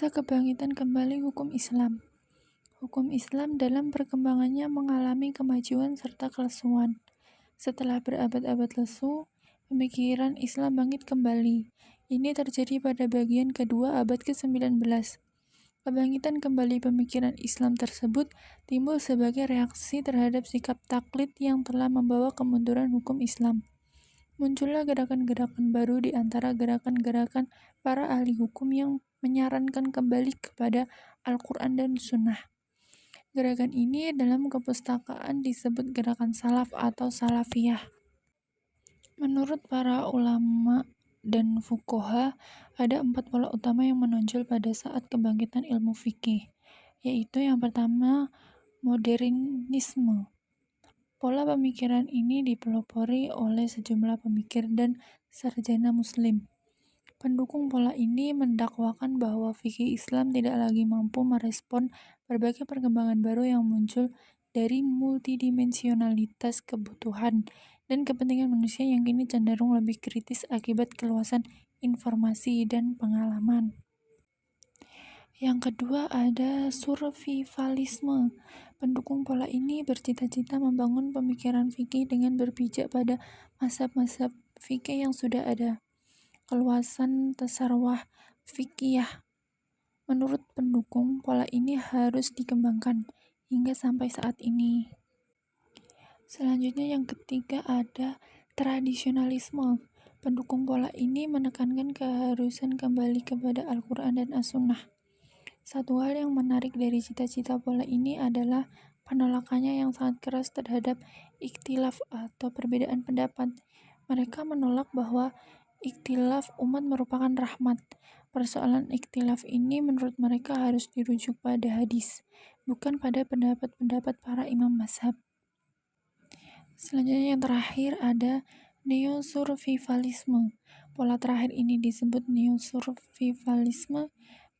Masa kebangkitan kembali hukum Islam. Hukum Islam dalam perkembangannya mengalami kemajuan serta kelesuan. Setelah berabad-abad lesu, pemikiran Islam bangkit kembali. Ini terjadi pada bagian kedua abad ke-19. Kebangkitan kembali pemikiran Islam tersebut timbul sebagai reaksi terhadap sikap taklid yang telah membawa kemunduran hukum Islam. Muncullah gerakan-gerakan baru di antara gerakan-gerakan para ahli hukum yang menyarankan kembali kepada Al-Quran dan Sunnah. Gerakan ini dalam kepustakaan disebut gerakan salaf atau salafiyah. Menurut para ulama dan fuqaha, ada 4 pola utama yang menonjol pada saat kebangkitan ilmu fikih, yaitu yang pertama, modernisme. Pola pemikiran ini dipelopori oleh sejumlah pemikir dan sarjana muslim. Pendukung pola ini mendakwakan bahwa fikih Islam tidak lagi mampu merespon berbagai perkembangan baru yang muncul dari multidimensionalitas kebutuhan dan kepentingan manusia yang kini cenderung lebih kritis akibat keluasan informasi dan pengalaman. Yang kedua ada survivalisme. Pendukung pola ini bercita-cita membangun pemikiran fikih dengan berpijak pada mazhab-mazhab fikih yang sudah ada. Keluasan tasawuf fikih. Menurut pendukung, pola ini harus dikembangkan hingga sampai saat ini. Selanjutnya yang ketiga ada tradisionalisme. Pendukung pola ini menekankan keharusan kembali kepada Al-Quran dan As-Sunnah. Satu hal yang menarik dari cita-cita pola ini adalah penolakannya yang sangat keras terhadap ikhtilaf atau perbedaan pendapat. Mereka menolak bahwa ikhtilaf umat merupakan rahmat. Persoalan ikhtilaf ini menurut mereka harus dirujuk pada hadis, bukan pada pendapat-pendapat para imam mazhab. Selanjutnya yang terakhir ada neo-survivalisme. Pola terakhir ini disebut neo-survivalisme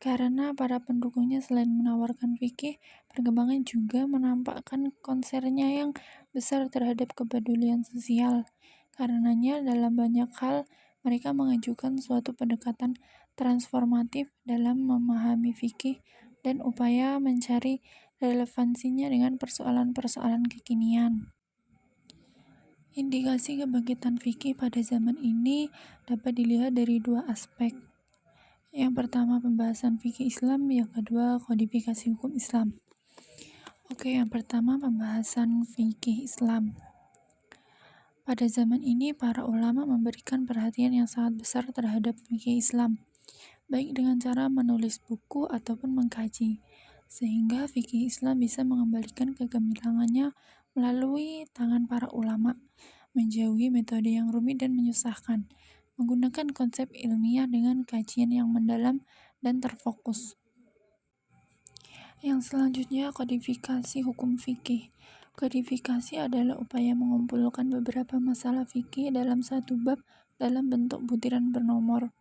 karena para pendukungnya selain menawarkan fikih, perkembangan juga menampakkan konsernya yang besar terhadap kepedulian sosial. Karenanya dalam banyak hal mereka mengajukan suatu pendekatan transformatif dalam memahami fikih dan upaya mencari relevansinya dengan persoalan-persoalan kekinian. Indikasi kebangkitan fikih pada zaman ini dapat dilihat dari dua aspek. Yang pertama pembahasan fikih Islam, yang kedua kodifikasi hukum Islam. Yang pertama pembahasan fikih Islam. Pada zaman ini para ulama memberikan perhatian yang sangat besar terhadap fikih Islam, baik dengan cara menulis buku ataupun mengkaji, sehingga fikih Islam bisa mengembalikan kegemilangannya melalui tangan para ulama, menjauhi metode yang rumit dan menyusahkan, menggunakan konsep ilmiah dengan kajian yang mendalam dan terfokus. Yang selanjutnya kodifikasi hukum fikih. Kodifikasi adalah upaya mengumpulkan beberapa masalah fikih dalam satu bab dalam bentuk butiran bernomor.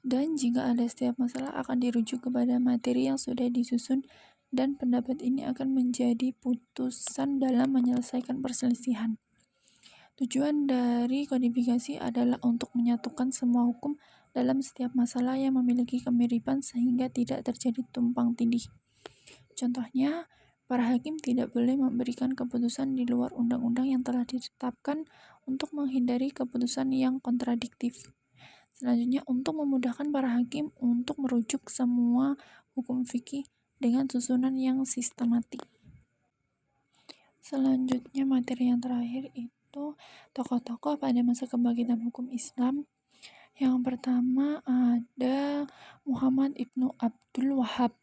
Dan jika ada setiap masalah akan dirujuk kepada materi yang sudah disusun dan pendapat ini akan menjadi putusan dalam menyelesaikan perselisihan. Tujuan dari kodifikasi adalah untuk menyatukan semua hukum dalam setiap masalah yang memiliki kemiripan sehingga tidak terjadi tumpang tindih. Contohnya, para hakim tidak boleh memberikan keputusan di luar undang-undang yang telah ditetapkan untuk menghindari keputusan yang kontradiktif. Selanjutnya, untuk memudahkan para hakim untuk merujuk semua hukum fikih dengan susunan yang sistematik. Selanjutnya, materi yang terakhir itu tokoh-tokoh pada masa kebangkitan hukum Islam. Yang pertama ada Muhammad Ibnu Abdul Wahhab.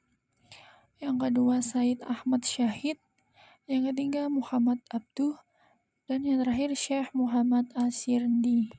Yang kedua Said Ahmad Syahid. Yang ketiga Muhammad Abduh. Dan yang terakhir Syekh Muhammad Asyirndi.